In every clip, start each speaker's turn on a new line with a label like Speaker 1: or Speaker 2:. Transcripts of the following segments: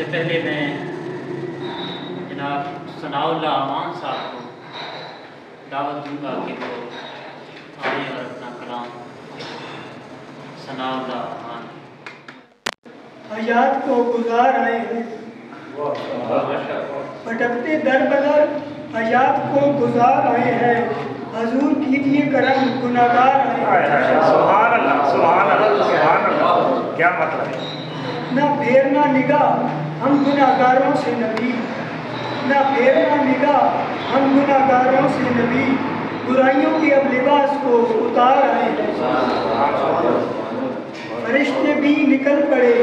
Speaker 1: سے پہلے میں جناب ثناء اللہ امان صاحب کو دعوت دوں گا کہ وہ آئیں اور اپنا کلام ثناء اللہ امان
Speaker 2: حیات کو گزار آئے ہیں، بھٹکتے در بدر حیات کو گزار آئے ہیں، حضور کیجیے کرم گناہگار آئے ہیں۔
Speaker 3: سبحان اللہ سبحان اللہ سبحان اللہ، کیا مطلب ہے؟
Speaker 2: نہ پھیرنا نگاہ ہم گناہگاروں سے نبی، نہ پھیرنا نگاہ ہم گناہگاروں سے نبی، برائیوں کے اب لباس کو اتار آئے ہیں۔ فرشتے بھی نکل پڑے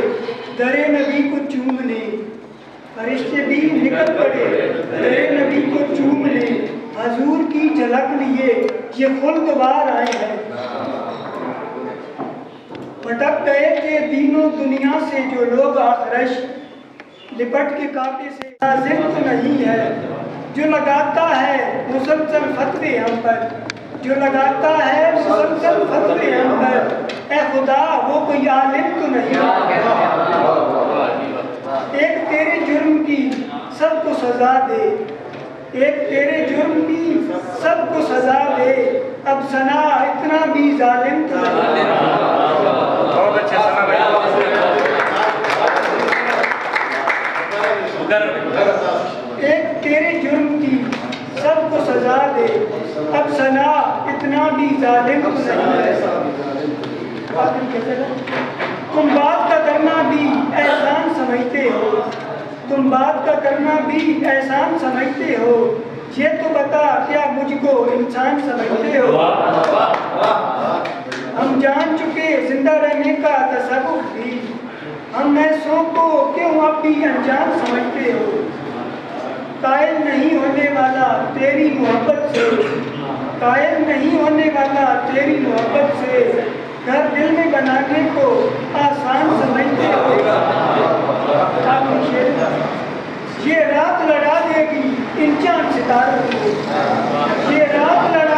Speaker 2: در نبی کو چومنے، فرشتے بھی نکل پڑے در نبی کو چومنے، حضور کی جھلک لیے یہ خلد بار آئے ہیں۔ بھٹک گئے تھے دین و دنیا سے جو لوگ آخرش، لپٹ کے کعبے سے لازم تو نہیں ہے جو لگاتا ہے مسلسل فتوے ہم پر، جو لگاتا ہے مسلسل فتوے ہم پر، اے خدا وہ کوئی عالم تو نہیں ہے۔ ایک تیرے جرم کی سب کو سزا دے، ایک تیرے جرم کی سب کو سزا دے، اب ثنا اتنا بھی ظالم تو نہیں ہے۔
Speaker 3: بہت اچھے ثنا بھائی،
Speaker 2: ایک تیرے جرم کی سب کو سزا دے، اب ثنا اتنا بھی ظالم تو نہیں ہے۔ تم بات کا کرنا بھی احسان سمجھتے ہو، تم بات کا کرنا بھی احسان سمجھتے ہو، یہ تو بتا کیا مجھ کو انسان سمجھتے ہو۔ ہم جان چکے زندہ رہنے کا تصور بھی، ہم ایسوں کو کیوں اب بھی انجان سمجھتے ہو۔ قائل نہیں ہونے والا تیری محبت سے، قائل نہیں ہونے والا تیری محبت سے، گھر دل میں بنانے کو آسان سمجھتے ہو۔ یہ رات لڑا دے گی ان چاند ستاروں کو، یہ رات لڑا